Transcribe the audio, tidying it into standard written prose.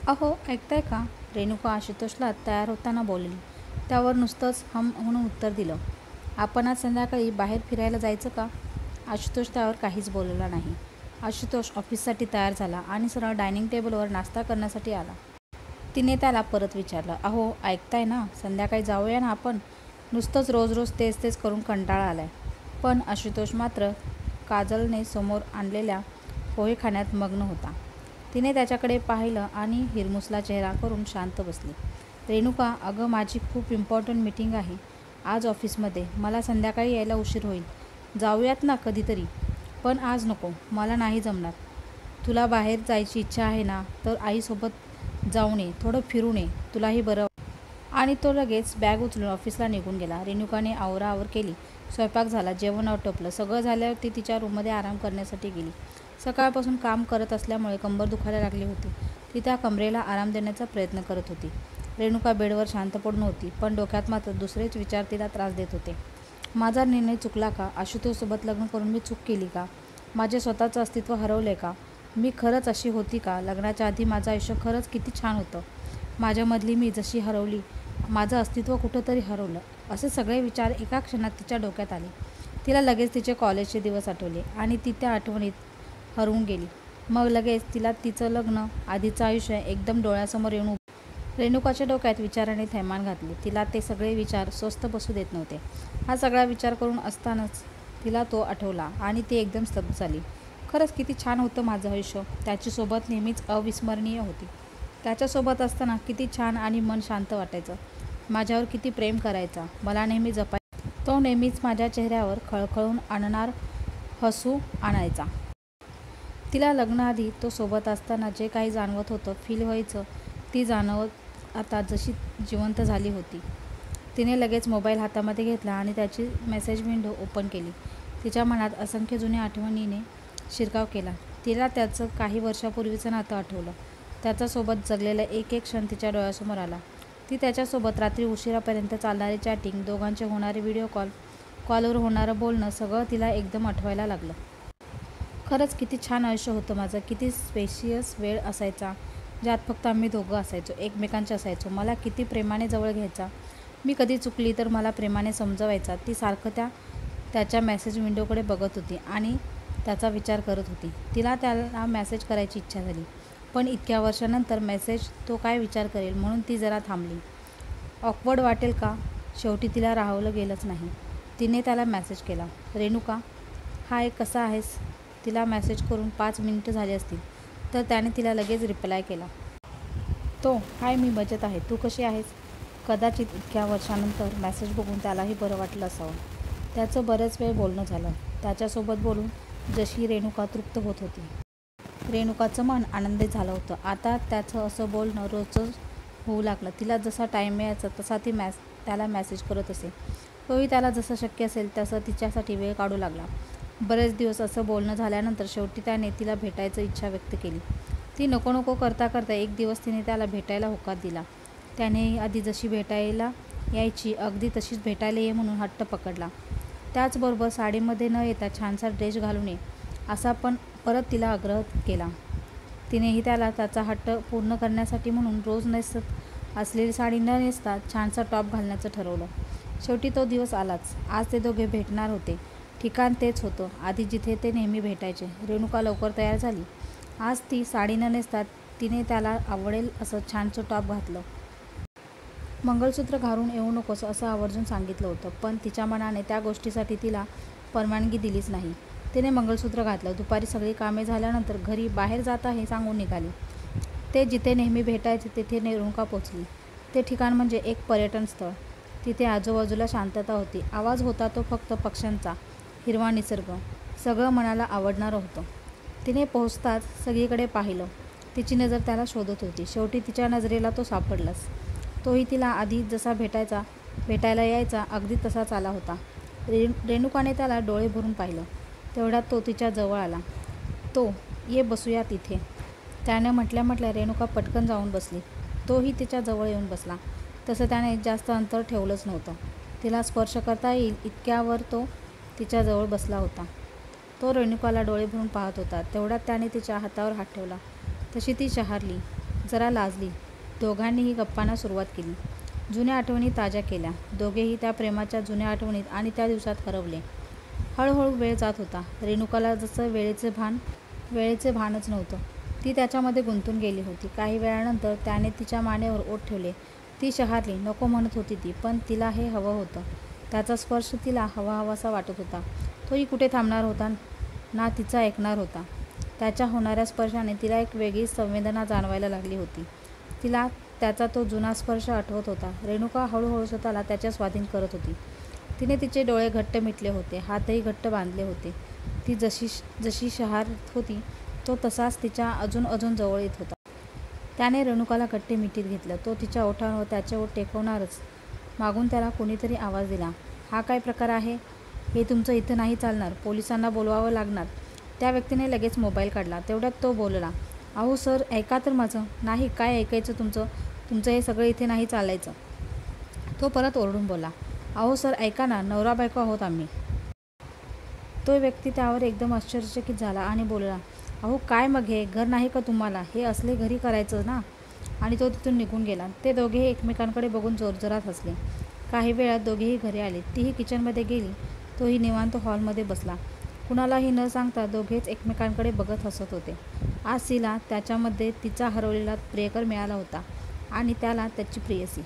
अहो ऐकताय का? रेणुका आशुतोषला तयार होताना बोलली. त्यावर नुसतंच हम म्हणून उत्तर दिलं. आपण आज संध्याकाळी बाहेर फिरायला जायचं का? आशुतोष त्यावर काहीच बोलला नाही. आशुतोष ऑफिससाठी तयार झाला आणि सरळ डायनिंग टेबलवर नाश्ता करण्यासाठी आला. तिने त्याला परत विचारलं, अहो ऐकताय ना, संध्याकाळी जाऊया ना आपण? नुसतंच रोज रोज तेच तेच करून कंटाळा आलाय. पण आशुतोष मात्र काजलने समोर आणलेल्या पोहे खाण्यात मग्न होता. तिने त्याच्याकडे पाहिलं आणि हिरमुसला चेहरा करून शांत बसली. रेणुका, अगं माझी खूप इम्पॉर्टंट मीटिंग आहे आज ऑफिसमध्ये. मला संध्याकाळी यायला उशीर होईल. जाऊयात ना कधीतरी. पण आज नको, मला नाही जमणार. तुला बाहेर जायची इच्छा आहे ना, तर आईसोबत जाऊन ये, थोडं फिरून ये, तुलाही बरं. आणि तो लगेच बॅग उचलून ऑफिसला निघून गेला. रेणुकाने आवराआवर केली. स्वयंपाक झाला, जेवण आटोपलं. सगळं झाल्यावर ती तिच्या रूममध्ये आराम करण्यासाठी गेली. सकाळपासून काम करत असल्यामुळे कंबर दुखायला लागली होती. ती त्या कंबरेला आराम देण्याचा प्रयत्न करत होती. रेणुका बेडवर शांत पडून होती, पण डोक्यात मात्र दुसरेच विचार तिला त्रास देत होते. माझा निर्णय चुकला का? आशुतोषसोबत लग्न करून मी चूक केली का? माझे स्वतःचं अस्तित्व हरवले का? मी खरंच अशी होती का? लग्नाच्या आधी माझं आयुष्य खरंच किती छान होतं. माझ्यामधली मी जशी हरवली, माझं अस्तित्व कुठंतरी हरवलं. असे सगळे विचार एका क्षणात तिच्या डोक्यात आले. तिला लगेच तिचे कॉलेजचे दिवस आठवले आणि ती त्या आठवणीत हरवून गेली. मग लगेच तिला तिचं लग्न, आधीचं आयुष्य एकदम डोळ्यासमोर येऊन रेणुकाच्या डोक्यात विचाराने थैमान घातले. तिला ते सगळे विचार स्वस्थ बसू देत नव्हते. हा सगळा विचार करून असतानाच तिला तो आठवला आणि ती एकदम स्तब्ध झाली. खरंच किती छान होतं माझं आयुष्य. त्याच्यासोबत नेहमीच अविस्मरणीय होती. त्याच्यासोबत असताना किती छान आणि मन शांत वाटायचं. माझ्यावर किती प्रेम करायचा, मला नेहमी जपायचा. तो नेहमीच माझ्या चेहऱ्यावर खळखळून आणणार हसू आणायचा. तिला लग्नाआधी तो सोबत असताना जे काही जाणवत होतं, फील व्हायचं, ती जाणवत आता जशी जिवंत झाली होती. तिने लगेच मोबाईल हातामध्ये घेतला आणि त्याची मेसेज विंडो ओपन केली. तिच्या मनात असंख्य जुन्या आठवणीने शिरकाव केला. तिला त्याचं काही वर्षापूर्वीचं नातं आठवलं. त्याच्यासोबत जगलेला एक एक क्षण तिच्या डोळ्यासमोर आला. ती त्याच्यासोबत रात्री उशिरापर्यंत चालणारी चॅटिंग, दोघांचे होणारे व्हिडिओ कॉलवर होणारं बोलणं, सगळं तिला एकदम आठवायला लागलं. खरंच किती छान आयुष्य होतं माझं. किती स्पेशियस वेळ असायचा, ज्यात फक्त आम्ही दोघं असायचो, एकमेकांचे असायचो. मला किती प्रेमाने जवळ घ्यायचा. मी कधी चुकली तर मला प्रेमाने समजवायचा. ती सारखं त्याच्या मेसेज विंडोकडे बघत होती आणि त्याचा विचार करत होती. तिला त्याला मेसेज करायची इच्छा झाली. पण इतक्या वर्षानंतर मेसेज तो काय विचार करेल म्हणून ती जरा थांबली. ऑकवर्ड वाटेल का? शेवटी तिला राहवलं गेलंच नाही. तिने त्याला मेसेज केला, रेणुका हाय, कसा आहेस? तिला मेसेज करून 5 मिनिटं झाली असतील, तर त्याने तिला लगेच रिप्लाय केला. तो, हाय, मी मजेत आहे, तू कशी आहेस? कदाचित इतक्या वर्षानंतर मेसेज बघून त्यालाही बरं वाटलं असावं. त्याचं बरेच वेळ बोलणं झालं. त्याच्यासोबत बोलून जशी रेणुका तृप्त होत होती. रेणुकाचं मन आनंदित झालं होतं. आता त्याचं असं बोलणं रोजच होऊ लागलं. तिला जसा टाईम मिळायचा तसा ती त्याला मेसेज करत असे. तोही त्याला जसं शक्य असेल तसं तिच्यासाठी वेळ काढू लागला. बरेच दिवस असं बोलणं झाल्यानंतर शेवटी त्याने तिला भेटायची इच्छा व्यक्त केली. ती नको नको करता करता एक दिवस तिने त्याला भेटायला होकार दिला. त्यानेही आधी जशी भेटायला यायची अगदी तशीच भेटायला ये म्हणून हट्ट पकडला. त्याचबरोबर साडीमध्ये न येता छानसा ड्रेस घालून ये असा पण परत तिला आग्रह केला. तिनेही त्याला त्याचा हट्ट पूर्ण करण्यासाठी म्हणून रोज नेसत असलेली साडी न नेसता छानसा टॉप घालण्याचं ठरवलं. शेवटी तो दिवस आलाच. आज ते दोघे भेटणार होते. ठिकाण तेच होतं, आधी जिथे ते नेहमी भेटायचे. रेणुका लवकर तयार झाली. आज ती साडी न नेसता तिने त्याला आवडेल असं छानसं टॉप घातलं. मंगळसूत्र घालून येऊ नकोस असं आवर्जून सांगितलं होतं, पण तिच्या मनाने त्या गोष्टीसाठी तिला परवानगी दिलीच नाही. तिने मंगळसूत्र घातलं. दुपारी सगळी कामे झाल्यानंतर घरी बाहेर जात आहे सांगून निघाली. ते जिथे नेहमी भेटायचे तिथे रेणुका पोचली. ते ठिकाण म्हणजे एक पर्यटन स्थळ. तिथे आजूबाजूला शांतता होती. आवाज होता तो फक्त पक्ष्यांचा, हिरवा निसर्ग, सगळं मनाला आवडणारं होतं. तिने पोहोचताच सगळीकडे पाहिलं. तिची नजर त्याला शोधत होती. शेवटी तिच्या नजरेला तो सापडलाच. तोही तिला आधी जसा भेटायला यायचा अगदी तसाच आला होता. रेणुकाने त्याला डोळे भरून पाहिलं. तेवढ्यात तो तिच्या जवळ आला. तो, ये बसूयात इथे, त्याने म्हटल्या रेणुका पटकन जाऊन बसली. तोही तिच्या जवळ येऊन बसला. तसं त्याने जास्त अंतर ठेवलंच नव्हतं. तिला स्पर्श करता येईल इतक्यावर तो तिच्या जवळ बसला होता. तो रेणुकाला डोळे भरून पाहत होता. तेवढ्यात त्याने तिच्या हातावर हात ठेवला. तशी ती शहारली. जरा लाजली. दोघांनीही गप्पांना सुरुवात केली. जुन्या आठवणी ताज्या केल्या. दोघेही त्या प्रेमाच्या जुन्या आठवणीत आणि त्या दिवसात हरवले. हळूहळू वेळ जात होता. रेणुकाला जसं वेळेचे भानच नव्हतं. ती त्याच्यामध्ये गुंतून गेली होती. काही वेळानंतर त्याने तिच्या मानेवर ओठ ठेवले. ती शहारली. नको म्हणत होती ती, पण तिला हे हवं होतं. त्याचा स्पर्श तिला हवाहवासा वाटत होता. तोही कुठे थांबणार होता ना तिचा ऐकणार होता. त्याच्या होणाऱ्या स्पर्शाने तिला एक वेगळीच संवेदना जाणवायला लागली होती. तिला त्याचा तो जुना स्पर्श आठवत होता. रेणुका हळूहळू स्वतःला त्याच्या स्वाधीन करत होती. तिने तिचे डोळे घट्ट मिटले होते. हातही घट्ट बांधले होते. ती जशी शहारत होती तो तसाच तिच्या अजून जवळ येत होता. त्याने रेणुकाला घट्ट मिठीत घेतलं. तो तिच्या ओठांवर त्याचे ओठ टेकवणारच. मागून त्याला कोणीतरी आवाज दिला. हा काय प्रकार आहे? हे तुमचं इथं नाही चालणार. पोलिसांना बोलवावं लागणार. त्या व्यक्तीने लगेच मोबाईल काढला. तेवढ्यात तो बोलला. अहो सर, ऐका तर माझं. नाही, काय ऐकायचं तुमचं हे सगळं इथे नाही चालायचं. तो परत ओरडून बोलला. अहो सर, ऐका ना, नवरा बायको आहोत आम्ही. तो व्यक्ती त्यावर एकदम आश्चर्यचकित झाला आणि बोलला. अहो काय मग, हे घर नाही का तुम्हाला? हे असले घरी करायचं ना? आणि तो तिथून निघून गेला. ते दोघेही एकमेकांकडे बघून जोरजोरात हसले. काही वेळात दोघेही घरी आले. तीही किचनमध्ये गेली. तोही निवांत हॉलमध्ये बसला. कुणालाही न सांगता दोघेच एकमेकांकडे बघत हसत होते. आज तिला त्याच्यामध्ये तिचा हरवलेला प्रियकर मिळाला होता आणि त्याला त्याची प्रेयसी.